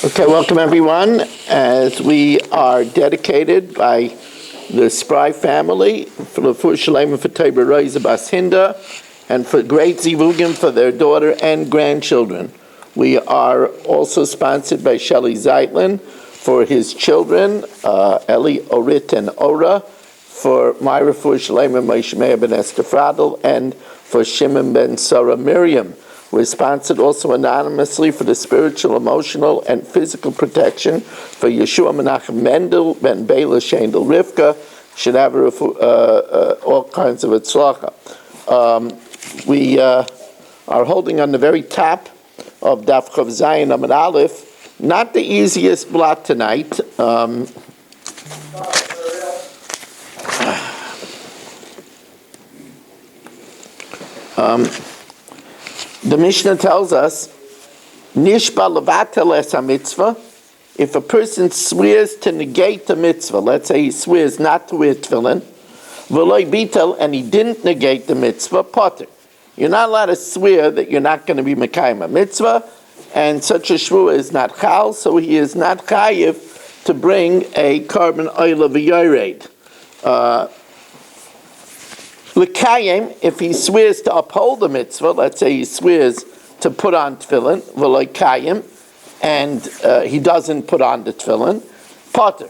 Okay, welcome everyone. As we are dedicated by the Spry family for the Shalem and for Tabor Reza Bas Hinda and for great zivugim for their daughter and grandchildren. We are also sponsored by Shelley Zeitlin for his children, Eli, Orit, and Ora, for Myra for Shalem and Moshe Meir ben Esther Fradel, and for Shimon ben Sarah Miriam. We're sponsored also anonymously for the spiritual, emotional, and physical protection for Yeshua Menachem Mendel, Ben Bela, Shendel Rivka, should have all kinds of tzlacha. We are holding on the very top of Daf Chav Zayin Amud Aleph, not the easiest blot tonight. The Mishnah tells us, Nishba levatel es ha-mitzvah, if a person swears to negate the mitzvah, let's say he swears not to wear tefillin, v'loi bitel, and he didn't negate the mitzvah, potter. You're not allowed to swear that you're not going to be mekayim a mitzvah, and such a shvua is not chal, so he is not chayiv to bring a carbon oil of a yored. L'kayim, if he swears to uphold the mitzvah, let's say he swears to put on tefillin, v'lo'kayim, and he doesn't put on the tefillin, potter.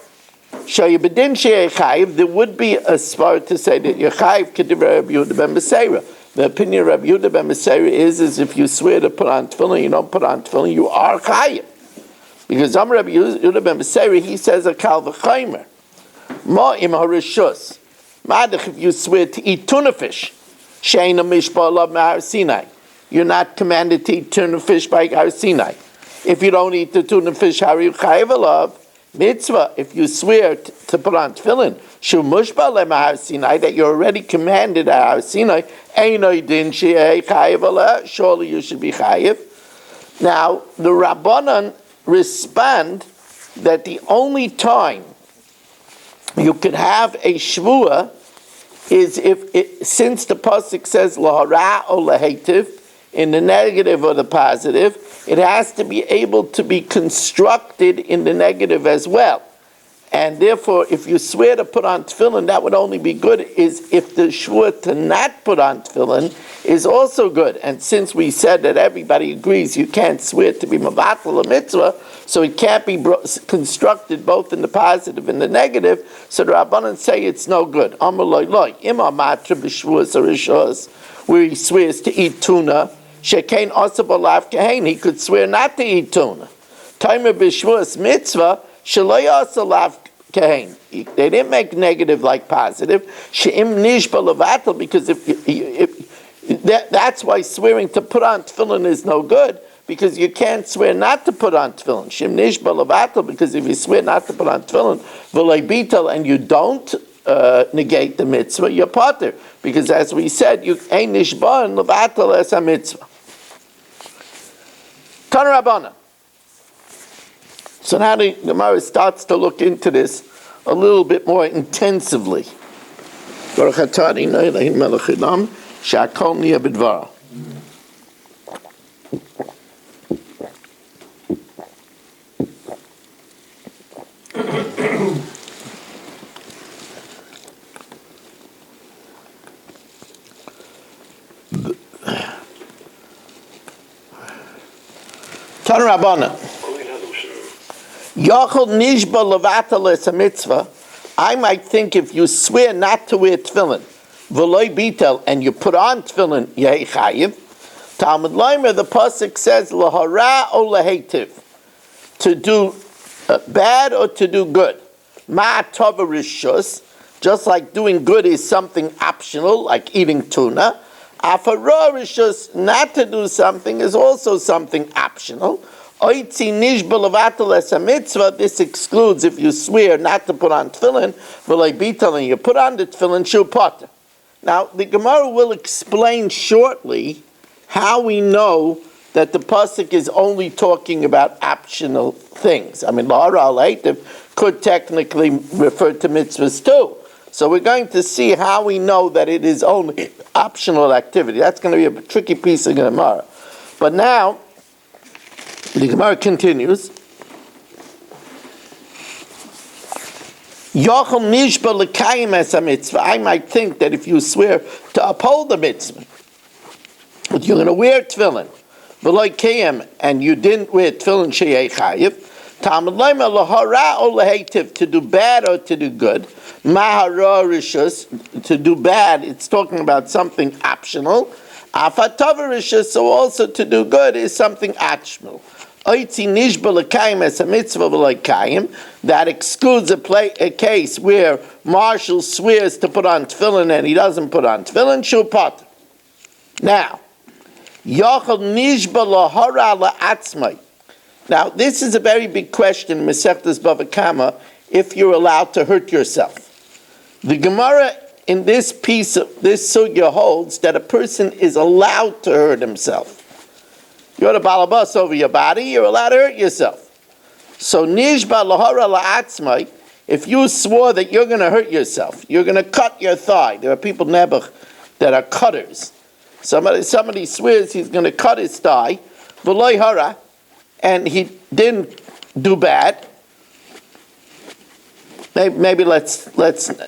Shayibedin she'echayiv, there would be a svar to say that you're chayiv k'divrei Rabbi Yehuda ben Beseira. The opinion of Rabbi Yehuda ben Beseira is if you swear to put on tefillin, you don't put on tefillin, you are chayiv. Because Rabbi Yehuda ben Beseira, he says a kal v'chaymer. Ma'im harishus. If you swear to eat tuna fish, she'eina mishpa alav me'har Sinai, you're not commanded to eat tuna fish by Har Sinai. If you don't eat the tuna fish, how are you chayiv alav? Mitzvah, if you swear to put on tefillin, shu mushpa alav me'har Sinai, that you're already commanded at Har Sinai, eino din she'ei chayiv alav, surely you should be chayiv. Now, the Rabbanan respond that the only time you could have a shvua is since the pasuk says lahara or lahativ, in the negative or the positive, it has to be able to be constructed in the negative as well. And therefore, if you swear to put on tefillin, that would only be good is if the shvua to not put on tefillin is also good. And since we said that everybody agrees you can't swear to be mavatal a mitzvah, so it can't be constructed both in the positive and the negative, so the Rabbanan say it's no good. Amar loy loy, ima matra b'shvuas arishos, where he swears to eat tuna, shekein osab alav kehein, he could swear not to eat tuna. Timer b'shvuas mitzvah, shaloi osalav kehein. They didn't make negative like positive. She'im nishba levatel, because that's why swearing to put on tefillin is no good, because you can't swear not to put on tefillin. Shim nishba levatel, because if you swear not to put on tefillin, v'loi bitel, and you don't negate the mitzvah, you're potter. Because as we said, you ain't nishba and levatel as a mitzvah. Tana Rabbana. So now the Gemara starts to look into this a little bit more intensively. Baruch atah Adonai Eloheinu melech haolam, she'akol niya b'dvaro. Tana Rabbana. Yachol nishba levatel es mitzvah. I might think if you swear not to wear tefillin, v'loi bitel, and you put on tefillin, yehei chayiv. Talmud Leimer, the pasuk says lahara o lahativ, to do bad or to do good. Ma tova rishus, just like doing good is something optional, like eating tuna. Afara rishus, not to do something, is also something optional. Oitzi nishba levatel es mitzvah. This excludes if you swear not to put on tefillin, v'loi bitel, and you put on the tefillin, shu potter. Now, the Gemara will explain shortly how we know that the pasuk is only talking about optional things. I mean, lahara al-hativ could technically refer to mitzvahs too. So we're going to see how we know that it is only optional activity. That's going to be a tricky piece of Gemara. But now, the Gemara continues, Yochel nishba l'kayim es a mitzvah. I might think that if you swear to uphold the mitzvah, that you're going to wear tefillin, v'loy kayim, and you didn't wear tefillin sheyei chayiv, Talmud Lema lahara or laheitiv, to do bad or to do good. Mahara rishus, to do bad, it's talking about something optional. Afatava rishus, so also to do good is something optional. Oitzi nishba l'kayim es a mitzvah v'loy kayim, that excludes a case where Marshall swears to put on tefillin and he doesn't put on tefillin, shul potter. Now, yochel nishba lahara la'atzmai. Now, this is a very big question, Masechtas Bava Kama, if you're allowed to hurt yourself. The Gemara in this piece of this sugya holds that a person is allowed to hurt himself. You're the balabas over your body, you're allowed to hurt yourself. So, nishba lahara la'atzmai, if you swore that you're going to hurt yourself, you're going to cut your thigh. There are people nebuch that are cutters. Somebody swears he's going to cut his thigh, v'loy hara, and he didn't do bad. Maybe let's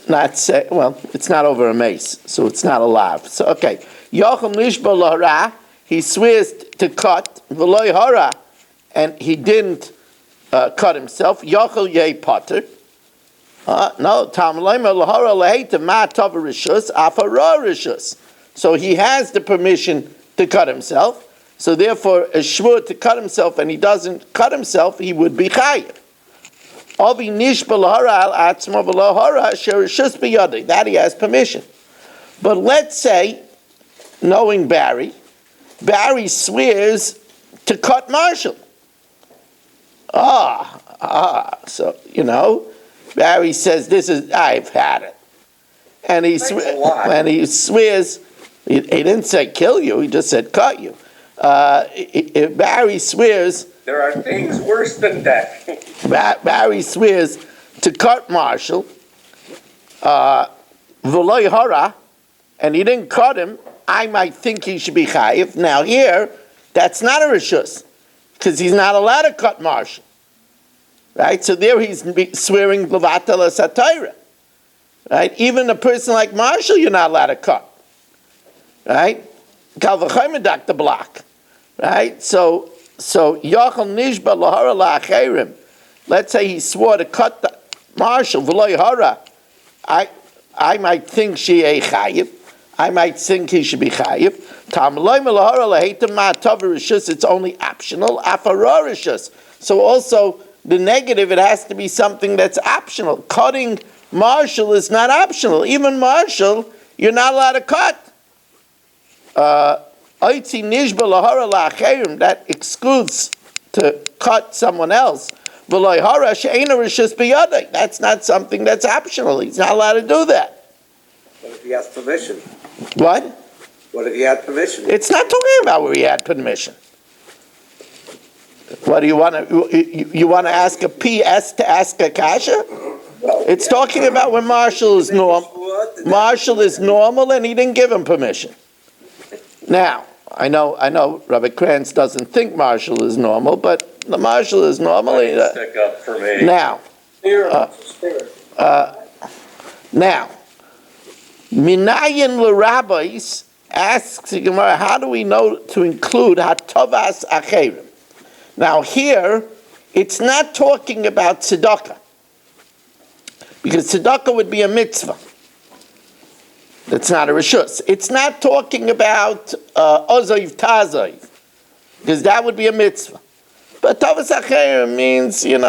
not say, well, it's not over a mace, so it's not alive. So, okay. Yochel nishba lahara, he swears to cut, v'loy hara, and he didn't cut himself. Yochel yei potter. No, Talmud Lema lahara laheitiv ma tava rishus, afara rishus. So he has the permission to cut himself. So therefore, a shvur to cut himself, and he doesn't cut himself, he would be chayiv. Avi nishba lahara al atzma v'lahara sherishus biyadi. That he has permission. But let's say, knowing Barry swears to cut Marshall. So Barry says, I've had it, and he swears. He didn't say kill you. He just said cut you. If Barry swears, there are things worse than that. Barry swears to cut Marshall, v'loy hara, and he didn't cut him. I might think he should be chayiv. Now here, that's not a rishus, because he's not allowed to cut Marshall, right? So there he's swearing levatel satira, right? Even a person like Marshall, you're not allowed to cut, right? Kal v'chayim Dr. Block. Right? So Yochel Nishba Lahara La'acherim. Let's say he swore to cut the Marshall v'loy hara. I might think she a chayiv. I might think he should be chayiv. Talmud Lema Lahara Laheitim Ma Tava Rishus. It's only optional. Afara Rishus. So also the negative, it has to be something that's optional. Cutting Marshall is not optional. Even Marshall, you're not allowed to cut. That excludes to cut someone else. That's not something that's optional. He's not allowed to do that. What if he has permission? What? What if he had permission? It's not talking about where he had permission. What do you want to? You want to ask a PS to ask a kasha? Well, it's talking about when Marshall is normal. Marshall is normal, and he didn't give him permission. Now, I know, Rabbi Krantz doesn't think Marshall is normal, but the Marshall is normal. Stick up for me. Now, Minayin l'rabbis asks the Gemara, how do we know to include hatovas acherim? Now here, it's not talking about tzedakah, because tzedakah would be a mitzvah. That's not a rishus. It's not talking about ozoiv tazoiv, because that would be a mitzvah. But tovas acherim means, you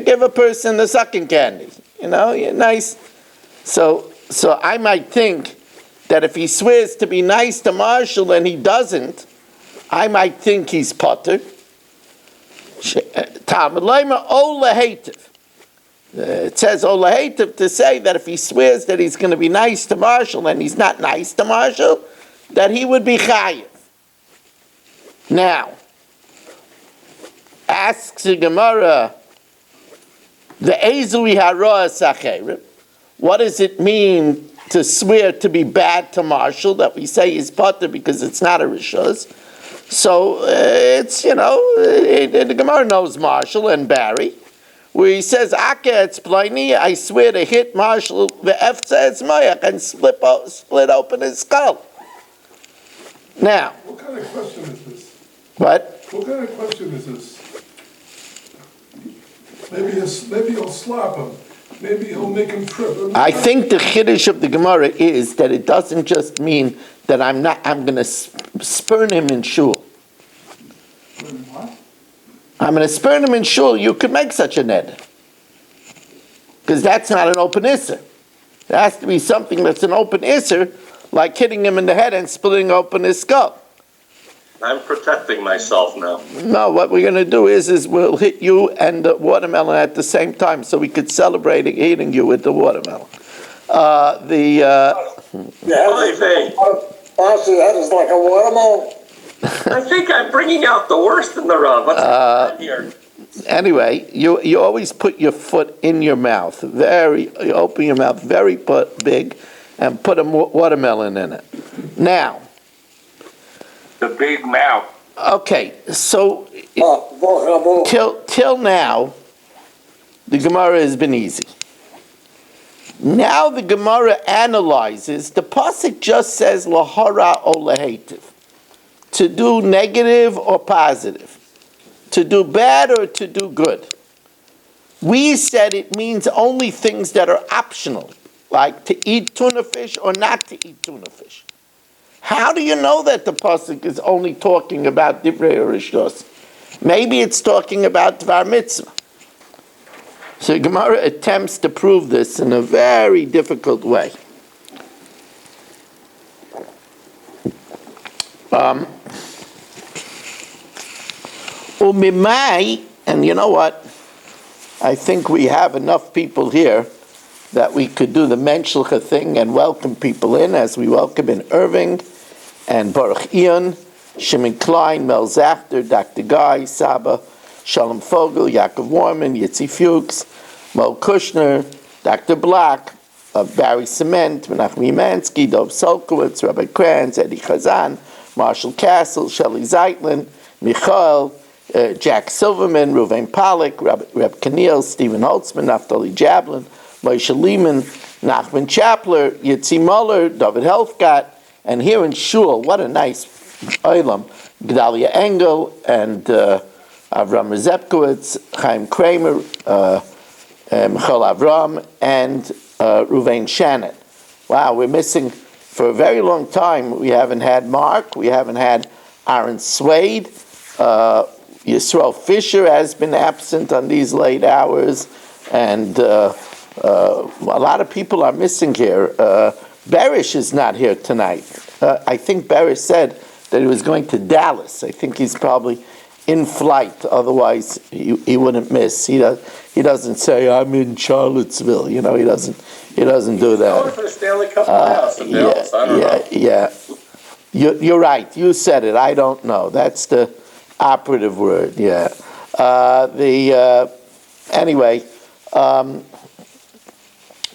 give a person the sucking candy. You're nice. So I might think that if he swears to be nice to Marshall and he doesn't, I might think he's potter. Talmud Lema olahetiv. It says olahetiv to say that if he swears that he's going to be nice to Marshall and he's not nice to Marshall, that he would be chayiv. Now, asks the Gemara, the ezui hara sacherim. What does it mean to swear to be bad to Marshall, that we say is potter because it's not a rishus? So it's, the Gemara knows Marshall and Barry. where he says, Ake etzploni, I swear to hit Marshall ve'efza etzmoyach, and split open his skull. Now. What kind of question is this? What? What kind of question is this? Maybe he'll slap him. Maybe he'll make him trip. I think the chiddush of the Gemara is that it doesn't just mean that I'm going to spurn him in shul. What? I'm going to spurn him in shul. You could make such a ned. Because that's not an open isser. There has to be something that's an open isser, like hitting him in the head and splitting open his skull. I'm protecting myself now. No, what we're going to do is we'll hit you and the watermelon at the same time, so we could celebrate eating you with the watermelon. Bossy, that is like a watermelon. I think I'm bringing out the worst in the Rav. What's going on here? Anyway, you always put your foot in your mouth. You open your mouth very big and put a watermelon in it. Now. The big mouth. Okay, so till now, the Gemara has been easy. Now the Gemara analyzes, the pasuk just says lahara or lahativ, to do negative or positive, to do bad or to do good. We said it means only things that are optional, like to eat tuna fish or not to eat tuna fish. How do you know that the pasuk is only talking about divrei rishos? Maybe it's talking about dvar mitzvah. So Gemara attempts to prove this in a very difficult way. Umimai, and you know what? I think we have enough people here that we could do the Menschliche thing and welcome people in, as we welcome in Irving and Baruch Ian, Shimon Klein, Mel Zachter, Dr. Guy, Saba, Shalom Fogel, Yaakov Warman, Yitzi Fuchs, Mo Kushner, Dr. Black, Barry Cement, Menachem Yemansky, Dov Solkowitz, Rabbi Kranz, Eddie Chazan, Marshall Castle, Shelley Zeitlin, Michael, Jack Silverman, Ruvain Pollack, Reb Kaniel, Stephen Holtzman, Naftali Jablin, Moshe Lehman, Nachman Chapler, Yitzi Muller, David Helfgott, and here in Shul, what a nice olam, Gedalia Engel and Avram Rezepkowitz, Chaim Kramer, Michal Avram, and Ruvain Shannon. Wow, we're missing, for a very long time, we haven't had Mark, we haven't had Aaron Swade, Yisrael Fisher has been absent on these late hours, and a lot of people are missing here. Barish is not here tonight. I think Barish said that he was going to Dallas. I think he's probably in flight, otherwise he wouldn't miss. He doesn't say, I'm in Charlottesville, he doesn't do that. Going for the Stanley Cup playoffs in Dallas. I don't know. Yeah. You're right. You said it. I don't know. That's the operative word. Yeah.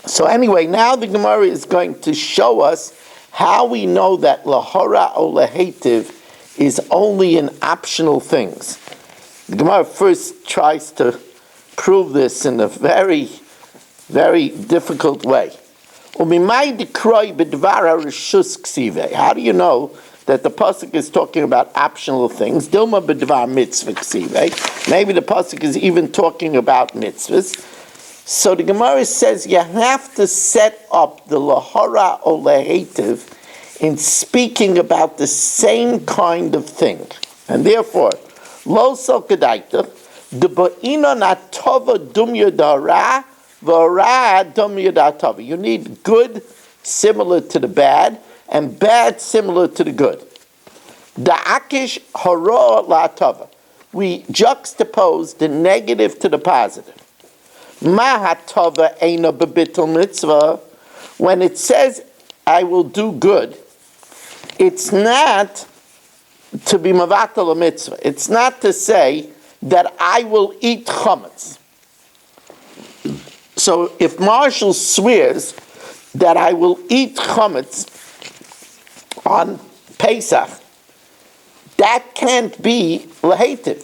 So anyway, now the Gemara is going to show us how we know that lahora or lahativ is only in optional things. The Gemara first tries to prove this in a very, very difficult way. How do you know that the pasuk is talking about optional things? Dilma b'dvar mitzvah ksive. Maybe the pasuk is even talking about mitzvahs. So the Gemara says you have to set up the lahara or lahativ in speaking about the same kind of thing. And therefore, lo so kedaita, the ba'ina natova dumya dara, v'ara dumya datava. You need good similar to the bad, and bad similar to the good. Da'akish hara la'atava. We juxtapose the negative to the positive. Mahatava eina bebitul mitzvah. When it says, I will do good, it's not to be mavatal a mitzvah. It's not to say that I will eat chametz. So if Marshall swears that I will eat chametz on Pesach, that can't be lahativ,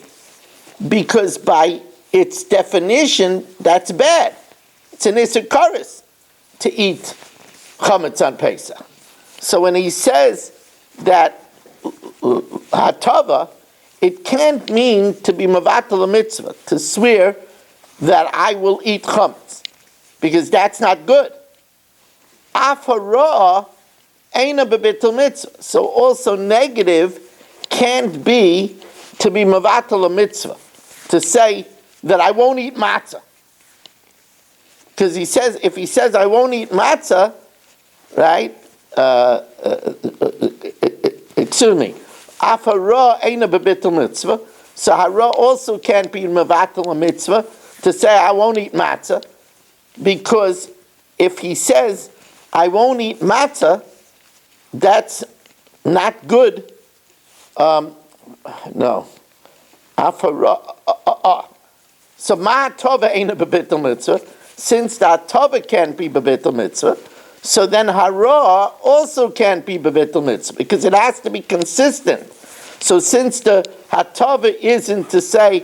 because by its definition, that's bad. It's an Issur Kares to eat chametz on Pesach. So when he says that hatava, it can't mean to be mavatal a mitzvah, to swear that I will eat chametz, because that's not good. Af hara eina bebitul mitzvah. So also negative can't be to be mavatal a mitzvah, to say that I won't eat matzah. Because he says, if he says I won't eat matzah, right? Excuse me. Af hara eina bebitul mitzvah. So hara also can't be mavatal a mitzvah, to say I won't eat matzah, because if he says I won't eat matzah, that's not good. No. So ma tova ain't a bebitul mitzvah. Since that tova can't be bebitul mitzvah, so then hara also can't be bebitul mitzvah, because it has to be consistent. So since the hatova isn't to say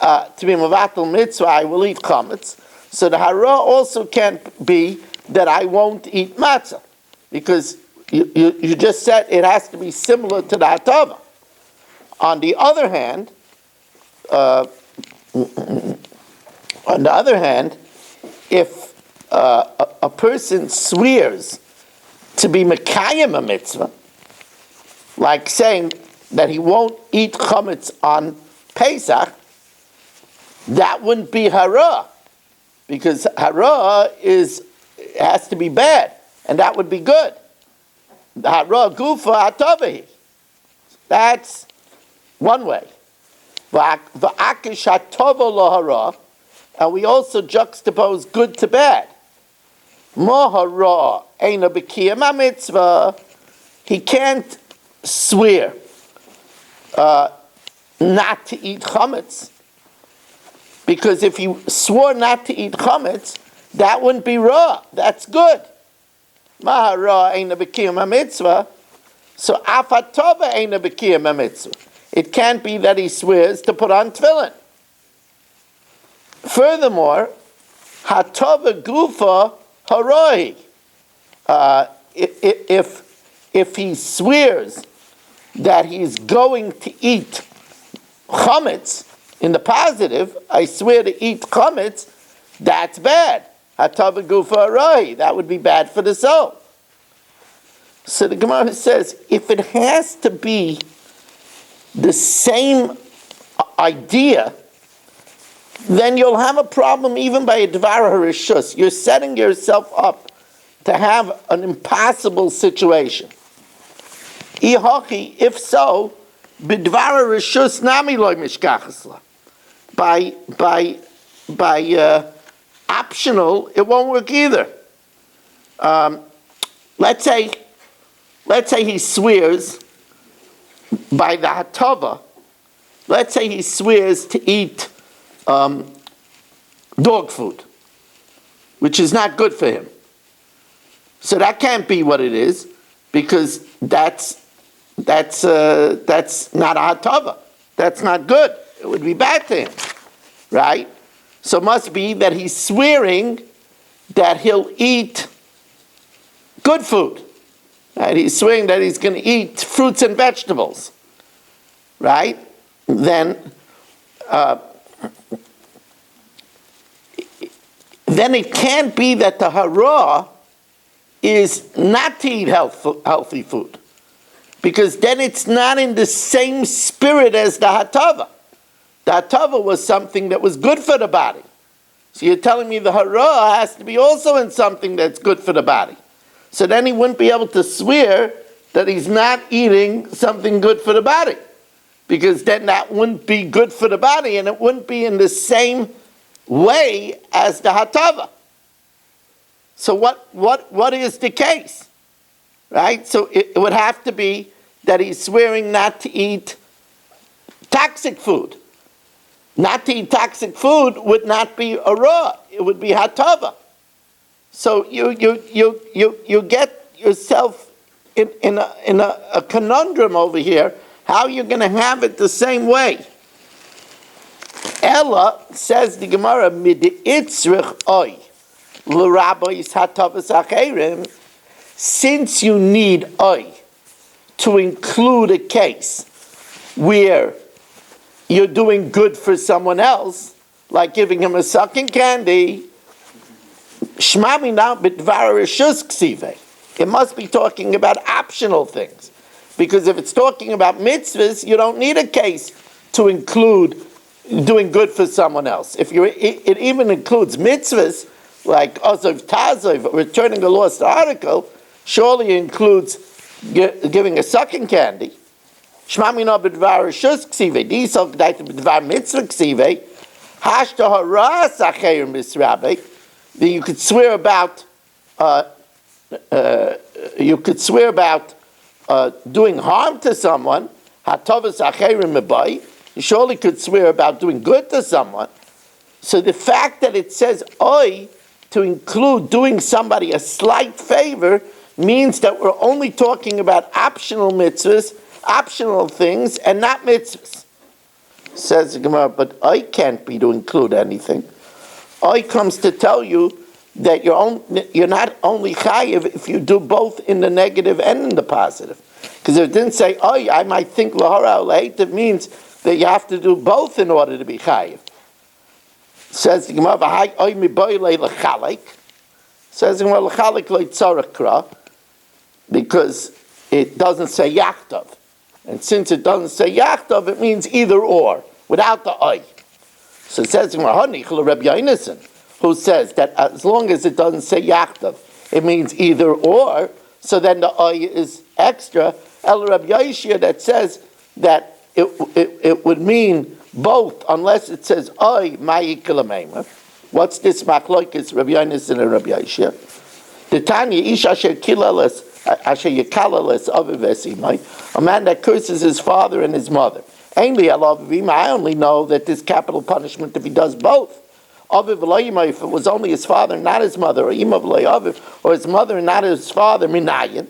to be mavatul mitzvah, I will eat chametz, so the hara also can't be that I won't eat matzah, because you just said it has to be similar to the hatava. On the other hand, if a person swears to be mekayim a mitzvah, like saying that he won't eat chametz on Pesach, that wouldn't be hara, because hara has to be bad, and that would be good. The hara gufa hatavahi. That's one way. Va'akish hatova lahara, and we also juxtapose good to bad. Mohara eina b'kiyam mitzvah. He can't swear not to eat chametz, because if he swore not to eat chametz, that wouldn't be raw. That's good. Mahara eina b'kiyam mitzvah. So afatova eina b'kiyam mitzvah. It can't be that he swears to put on tefillin. Furthermore, hatova gufa haroi. If he swears that he's going to eat chametz, in the positive, I swear to eat chametz, that's bad. Hatava gufa haroi. That would be bad for the soul. So the Gemara says, if it has to be the same idea, then you'll have a problem even by a dvar harishus. You're setting yourself up to have an impossible situation. Ihochi, if so, b'dvar harishus nami loy mishkachasla. By optional, it won't work either. Let's say he swears by the hatava. Let's say he swears to eat dog food, which is not good for him. So that can't be what it is, because that's not a hatava. That's not good. It would be bad to him, right? So it must be that he's swearing that he'll eat good food. Right? He's swearing that he's going to eat fruits and vegetables, right? Then it can't be that the hara is not to eat healthy food, because then it's not in the same spirit as the hatava. The hatava was something that was good for the body. So you're telling me the hara has to be also in something that's good for the body. So then he wouldn't be able to swear that he's not eating something good for the body, because then that wouldn't be good for the body, and it wouldn't be in the same way as the hatava. So what is the case, right? So it would have to be that he's swearing not to eat toxic food. Not to eat toxic food would not be a raw; it would be hatava. So you get yourself in a conundrum over here. How you're going to have it the same way? Ella, says the Gemara, mid itzrich oy, l'rabbis hatavas acherim, since you need oy to include a case where you're doing good for someone else, like giving him a sucking candy, shmami now b'dvar reshus ksive. It must be talking about optional things. Because if it's talking about mitzvahs, you don't need a case to include doing good for someone else. If it even includes mitzvahs, like Azov Tazov, returning a lost article, surely includes giving a sucking candy. Shmamina b'dvar reshus ksive, disol g'dayt b'dvar mitzvah ksive, hashta hara sacher misrabe, that you could swear about, doing harm to someone, hatovas acherim mebai, you surely could swear about doing good to someone. So the fact that it says oi to include doing somebody a slight favor means that we're only talking about optional mitzvahs, optional things, and not mitzvahs. Says the Gemara, but oi can't be to include anything. Oi comes to tell you that you're not only chayiv if you do both in the negative and in the positive. Because if it didn't say, oh, I might think lahara it means that you have to do both in order to be chayiv. Says the Gemara, oy miboy lechalek. Says the Gemara, lechalek leitzarek kra, because it doesn't say yachtov. And since it doesn't say yachtov, it means either or, without the oy. So it says the Gemara, hanichel Reb Yonason, who says that as long as it doesn't say yachtov, it means either or, so then the oy is extra. El Rabbi Yishia that says that it would mean both unless it says oy ma'ikelameima. What's this machlokes Rabbi Yonason and Rabbi Yishia? The Tanya ish asher kilales asher yekalalas aviv esimai, a man that curses his father and his mother. Ainly alavim. I only know that there's capital punishment if he does both. Aviv v'loyima, if it was only his father, not his mother, or ima v'loyaviv, or his mother, not his father, minayin.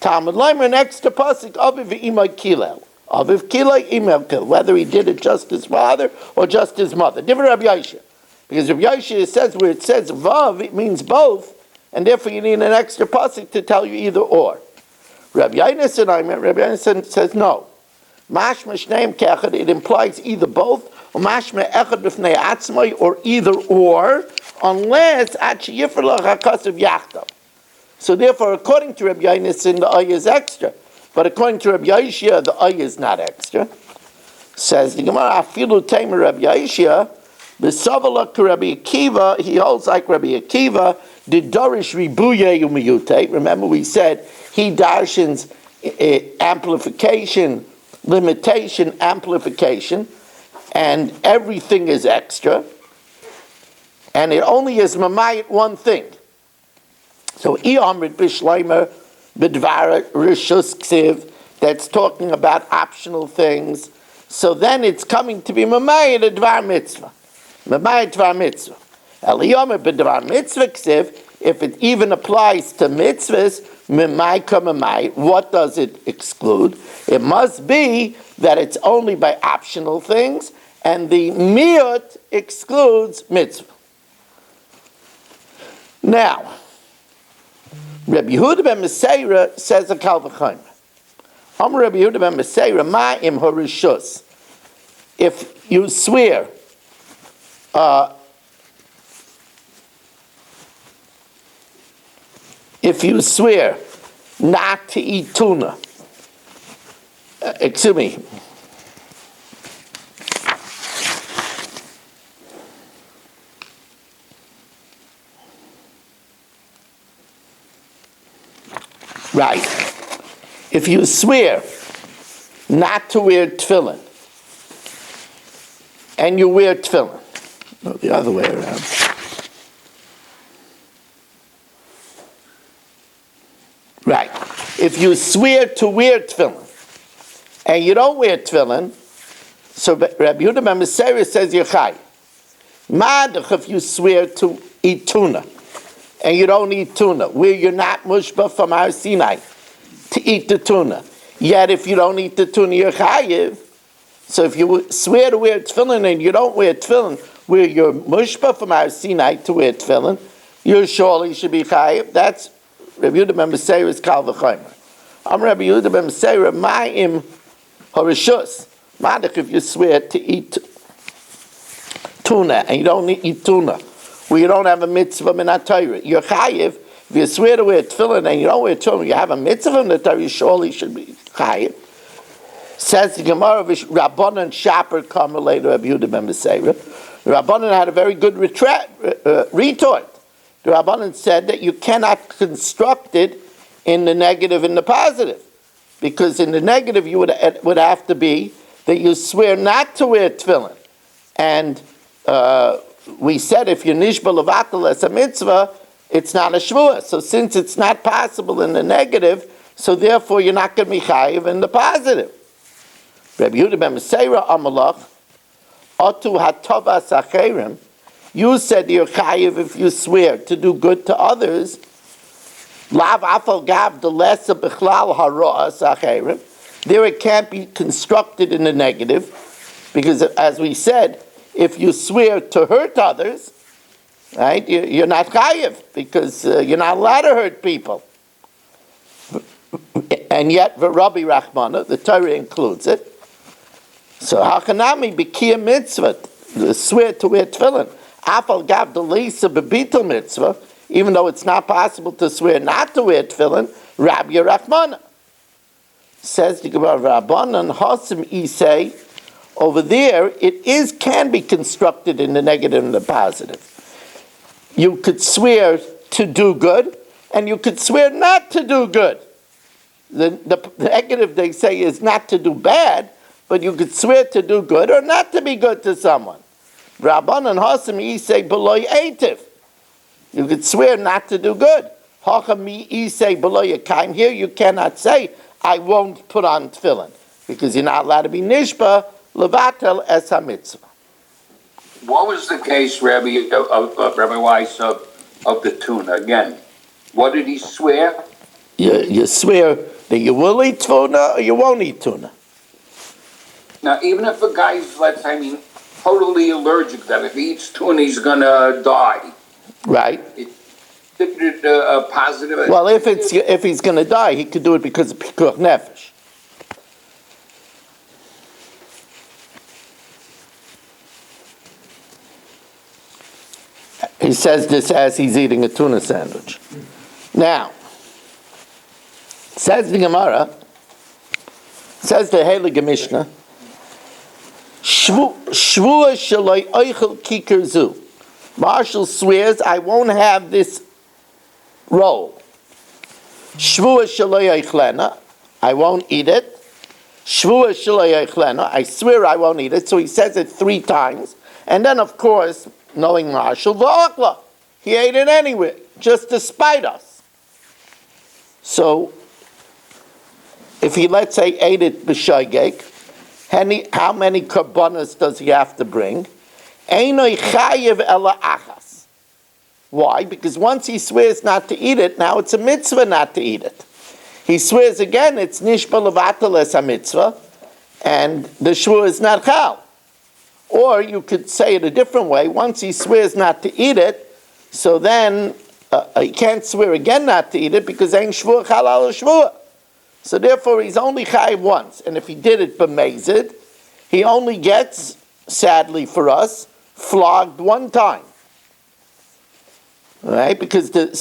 Talmud Leimer next to pasuk aviv v'ima kilel. Aviv kilel ima kilel. Whether he did it just his father or just his mother. Different Rabbi Yishia. Because Rabbi Yishia says where it says vav, it means both, and therefore you need an extra pasuk to tell you either or. Rabbi Yonason says no. Mashma shneim kechad, it implies either both, or mashma echad b'fnei atzmai, or either or, unless at sheyifer lach hakasav yachtav. So therefore, according to Rabbi Yonason, the ay is extra, but according to Rabbi Yishia, the ay is not extra. Says the Gemara, afilu tamer Rabbi Yishia, b'savalak Rabbi Akiva, he holds like Rabbi Akiva, the dorish ribuye umiyute. Remember we said he darshans amplification, limitation, amplification, and everything is extra, and it only is mamayit one thing. So Iyamrit Bishleimer Bidvar Rishus Ksiv, that's talking about optional things. So then it's coming to be mamayit a dvar mitzvah. Mamayit dvar mitzvah. Eliyamer Bidvar mitzvah Ksiv, if it even applies to mitzvahs, Mimai, what does it exclude? It must be that it's only by optional things, and the miut excludes mitzvah. Now, Rabbi Yehuda ben Meseira says a kal v'chaymer. Rabbi Yehuda ben Meseira, ma'im harishus. If you swear, not to eat tuna, excuse me, right, if you swear not to wear tefillin, and you wear tefillin, no, the other way around. Right. If you swear to wear tefillin, and you don't wear tefillin, so Rabbi Yehuda ben Meseira says you're chay. Madach if you swear to eat tuna, and you don't eat tuna, where you're not mushba from Har Sinai to eat the tuna. Yet if you don't eat the tuna, you're chayiv. So if you swear to wear tefillin and you don't wear tefillin, where you're mushba from our Sinai to wear tefillin, you surely should be chayiv. That's Rabbi Yehuda ben Meseir's kal v'chomer. I'm Rabbi Yehuda ben Meseir, ma'im harishus. Madach if you swear to eat tuna and you don't eat tuna, well, you don't have a mitzvah min HaTorah. You're chayiv. If you swear to wear tefillin and you don't wear tuna, you have a mitzvah in the Torah, you surely should be chayiv. Says the Gemara, Rabbanan Shaper Kamer later, Rabbi Yehuda ben Meseir. Rabbanan had a very good retort. The Rabbanan said that you cannot construct it in the negative and the positive, because in the negative you would have to be that you swear not to wear tefillin, and we said if you're nishba levatel as a mitzvah, it's not a shvuah. So since it's not possible in the negative, so therefore you're not going to be chayiv in the positive. Rabbi Yehuda ben Meseira Amalach, Otu hatova sacherim. You said you're chayiv if you swear to do good to others. Lav afal gav the lesser bichlal haroa sacherim. There it can't be constructed in the negative, because as we said, if you swear to hurt others, right, you're not chayiv, because you're not allowed to hurt people. And yet, v'Rabbi Rachmana, the Torah includes it. So hakanami b'kiyah mitzvah, swear to wear tefillin. Afal gav the leisa bebitul mitzvah, even though it's not possible to swear not to wear tefillin. Rabbi Rachmana says the Gemara Rabbanan Hasim Isay. Over there, it can be constructed in the negative and the positive. You could swear to do good, and you could swear not to do good. The negative, they say, is not to do bad, but you could swear to do good or not to be good to someone. Rabban and Hasim say below eitiv. You could swear not to do good. Hacham say below yekayim. Here you cannot say I won't put on tefillin, because you're not allowed to be nishba levatel es hamitzvah. What was the case, Rabbi Rabbi Weiss, of the tuna again? What did he swear? You swear that you will eat tuna or you won't eat tuna. Now, even if a guy's, let's say, totally allergic, that if he eats tuna, he's going to die. Right. Is it a positive? Well, if he's going to die, he could do it because of pikuach nefesh. He says this as he's eating a tuna sandwich. Now, says the Gemara, says the Heilige Mishnah, Shvuah shaloi oichel kikar zu. Marshall swears, I won't have this roll. Shvuah shaloi oichlena, I won't eat it. Shvuah shaloi oichlena, I swear I won't eat it. So he says it 3 times. And then, of course, knowing Marshall, v'okla, he ate it anyway, just to spite us. So, if he, let's say, ate it b'shoigeg, how many karbonas does he have to bring? Einoi chayev ela achas. Why? Because once he swears not to eat it, now it's a mitzvah not to eat it. He swears again, it's nishba levatel es ha-mitzvah, and the shvuah is not chal. Or you could say it a different way. Once he swears not to eat it, so then he can't swear again not to eat it, because ein shvuah chal al shvuah. So therefore, he's only chayiv once. And if he did it b'mezid, he only gets, sadly for us, flogged 1 time. Right? Because the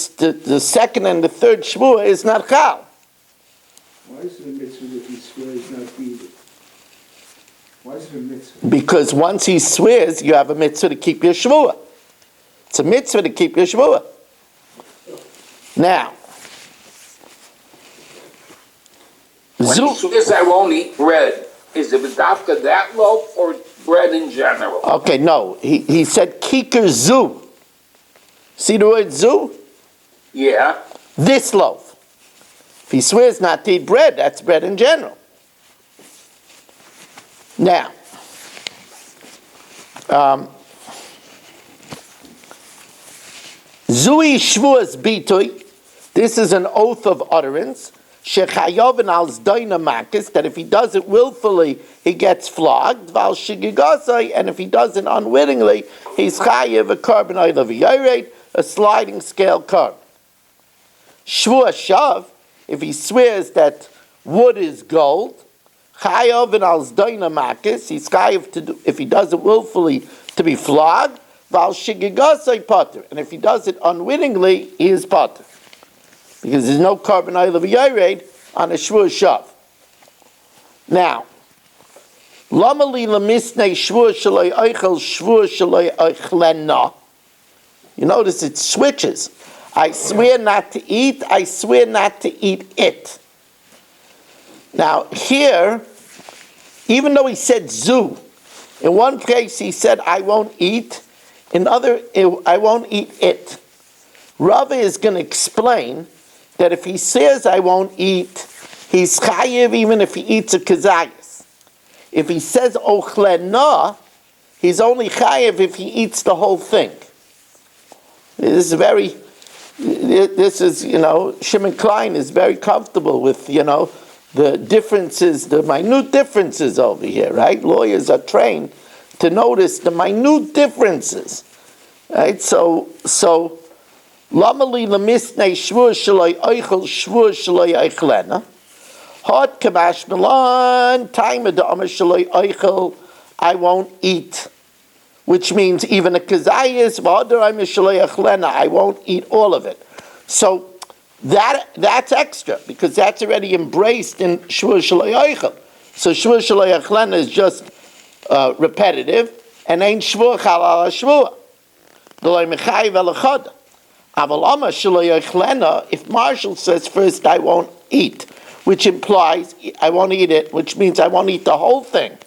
second and the third shvuah is not chal. Why is it a mitzvah if he swears not to eat it? Why is it a mitzvah? Because once he swears, you have a mitzvah to keep your shvuah. It's a mitzvah to keep your shvuah. Now, When he swears I won't eat bread, is it after that loaf or bread in general? okay, no. He said kikar zu. See the word zu? Yeah. This loaf. If he swears not to eat bread, that's bread in general. Now, zui shvuas bitoy. This is an oath of utterance. Shechayovin al zdoinamakis, that if he does it willfully, he gets flogged. Val shigigosai, and if he does it unwittingly, he's chayiv a carbon oilav, a sliding scale carbon. Shvua shav, if he swears that wood is gold, chayovin al zdoinamakis, he's chayiv to do, if he does it willfully, to be flogged. Val shigigosai potter, and if he does it unwittingly, he is potter. Because there's no carbon oil v'yared on a shvur shav. Now, lamali lamisnei shvur shalei eichel shvur shalei eichlena. You notice it switches. I swear not to eat. I swear not to eat it. Now here, even though he said zu, in one place he said I won't eat. In other, I won't eat it. Rava is going to explain that if he says I won't eat, he's chayiv even if he eats a kazayas. If he says ochlena, he's only chayiv if he eats the whole thing. This is, Shimon Klein is very comfortable with, the differences, the minute differences over here, right? Lawyers are trained to notice the minute differences, right? So, Lamali lamisnei shvur shaloi eichel shvur shaloi eichlena. Hot kamash milan time the amar shaloi eichel. I won't eat, which means even a kazayis v'adar I'm shaloi eichlena. I won't eat all of it. So that's extra because that's already embraced in shvur shaloi eichel. So shvur shaloi eichlena is just repetitive and ain't shvur chalal shvur. D'loi mechayiv elachada. If Marshall says first I won't eat, which implies I won't eat it, which means I won't eat the whole thing.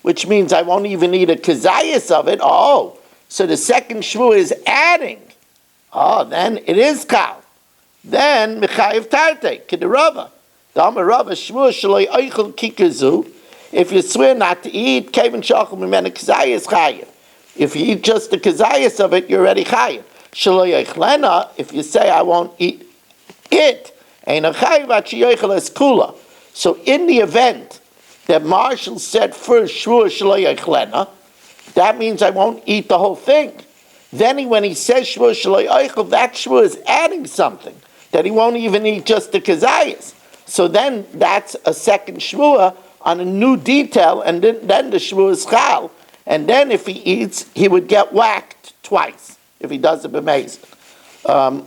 Which means I won't even eat a kazayas of it. Oh, so the second shvu is adding. Oh, then it is kal. Then mechayiv tarte kedarava. Dama rava shvu shaloi eichel kikazu. If you swear not to eat, kevin shachal mimena kazayas chayiv. If you eat just the kazayas of it, you're already chayiv. Shaloi eichlena, if you say I won't eat it, ain't a chayiv achi yoichel es kula. So in the event that Marshall said first shvur shaloi eichlena, that means I won't eat the whole thing. Then when he says shvur shaloi eichel, that shvur is adding something that he won't even eat just the kazayas. So then that's a second shvur on a new detail, and then the shvur is chal. And then if he eats, he would get whacked twice if he does it b'mezid,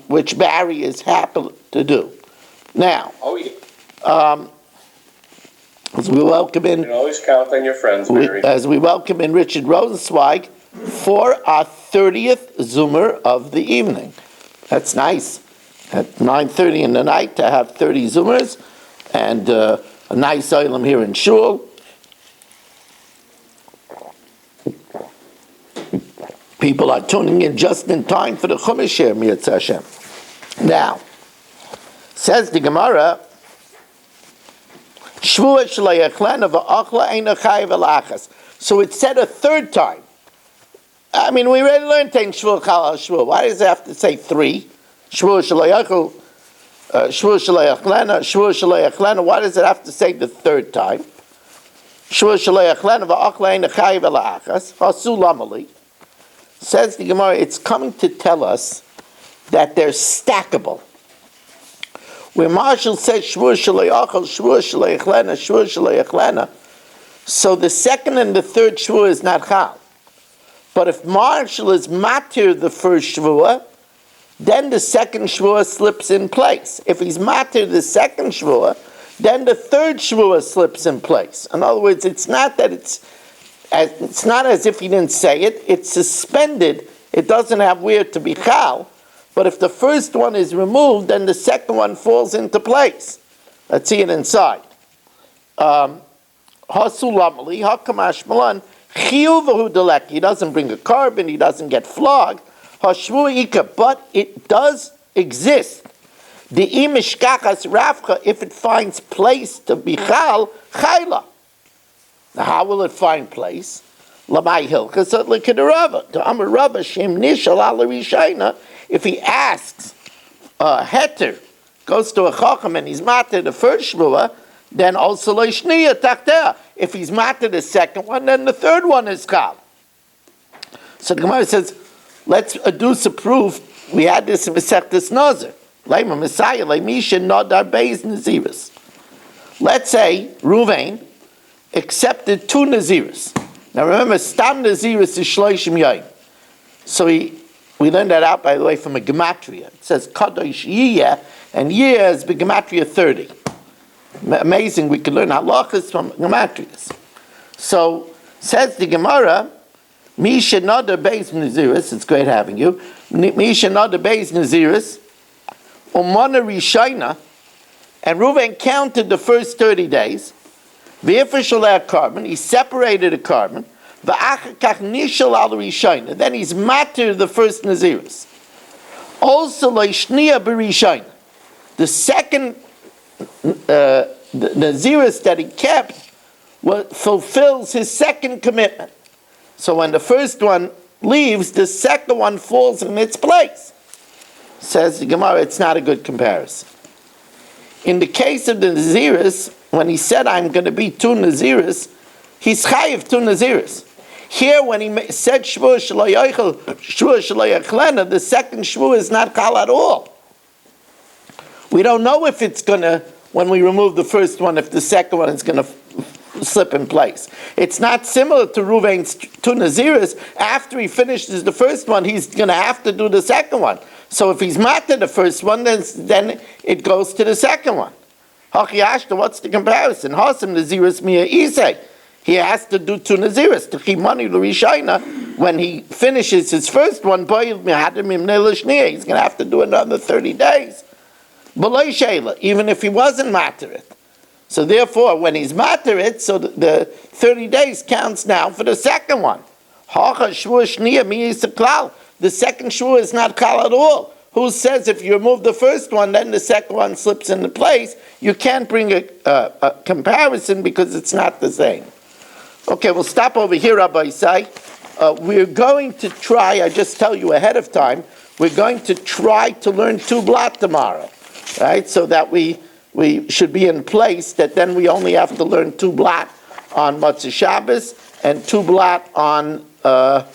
which Barry is happy to do. Now, as we welcome in, You can always count on your friends, Mary. as we welcome in Richard Rosenzweig for our 30th Zoomer of the evening. That's nice. At 9:30 in the night to have 30 Zoomers and a nice oilem here in Shul. People are tuning in just in time for the Chumash here, Mitzvah Hashem. Now, says the Gemara, so it said a third time. I mean, we already learned Shvur Chal Shvur. Why does it have to say three? Shvur Shalayachel, Shvur Shalayachlena, Shvur Shalayachlena. Why does it have to say the third time? Shvur Shalayachlena v'achla ein chayiv elachas hasu lamali. Says the Gemara, it's coming to tell us that they're stackable. Where Marshall says Shvur Shalayachel, Shvur Shalayachlena, Shvur Shalayachlena, so the second and the third Shvur is not chal. But if Marshall is matir the first Shvur, then the second Shvur slips in place. If he's matir the second Shvur, then the third Shvur slips in place. In other words, it's not as if he didn't say it. It's suspended. It doesn't have where to be chal. But if the first one is removed, then the second one falls into place. Let's see it inside. Hasulamali hakamash malan chiyuvahu delek. He doesn't bring a carbon. He doesn't get flogged. Hashvuika, but it does exist. The imishkachas rafcha, if it finds place to be chal, chayla. Now, how will it find place? Lamai hilchas l'kedarava. To amar Rabba shem nishal ala rishayna. If he asks heter goes to a chacham and he's matter the first shvua, then also leishniya tachteh. If he's matter the second one, then the third one is chal. So the Gemara says, let's adduce a proof. We had this in Masechtas Nazir. Leima Messiah, Leimisha Nodar Beis Naziris. Let's say Ruvain accepted 2 Naziris. Now remember, Stam Naziris is Shloishim Yayim. So we learned that out, by the way, from a Gematria. It says Kadosh Yiyeh, and Yiyeh is the Gematria 30. Amazing, we can learn halachas from Gematrias. So, says the Gemara, Misha Nodar Beis Naziris, it's great having you. Misha Nodar Beis Naziris, Umana Rishayna, and Reuven counted the first 30 days. V'yifashal carbon, he separated a carbon. V'achakach nishal al Rishayna, then he's matter the first Naziris. Also leishniya b'Rishayna, the second the Naziris that he kept fulfills his second commitment. So when the first one leaves, the second one falls in its place. Says the Gemara, it's not a good comparison. In the case of the Naziris, when he said, I'm going to be 2 Naziris, he's chayiv 2 Naziris. Here, when he said Shavuos Shlo, the second Shavuos is not chal at all. We don't know if it's going to, when we remove the first one, if the second one is going to slip in place. It's not similar to Reuven's 2 Naziris. After he finishes the first one, he's going to have to do the second one. So if he's matter the first one, then it goes to the second one. Hachiyashta, what's the comparison? Hasam Naziris Mia Isay. He has to do 2 Naziris. To keep money to Rishayna, when he finishes his first one, he's going to have to do another 30 days. Even if he wasn't matter it. So therefore, when he's matter it, so the 30 days counts now for the second one. The second shvua is not kal at all. Who says if you remove the first one, then the second one slips into place? You can't bring a comparison because it's not the same. Okay, we'll stop over here, Rabbi Isai. We're going to try, I just tell you ahead of time, we're going to try to learn 2 blat tomorrow, right? So that we should be in place that then we only have to learn 2 blat on Motzei Shabbos and 2 blat on Motzei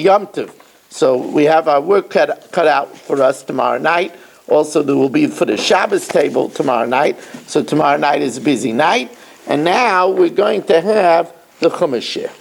Yom Tov. So we have our work cut out for us tomorrow night. Also, there will be for the Shabbos table tomorrow night. So tomorrow night is a busy night. And now we're going to have the Chumash shir.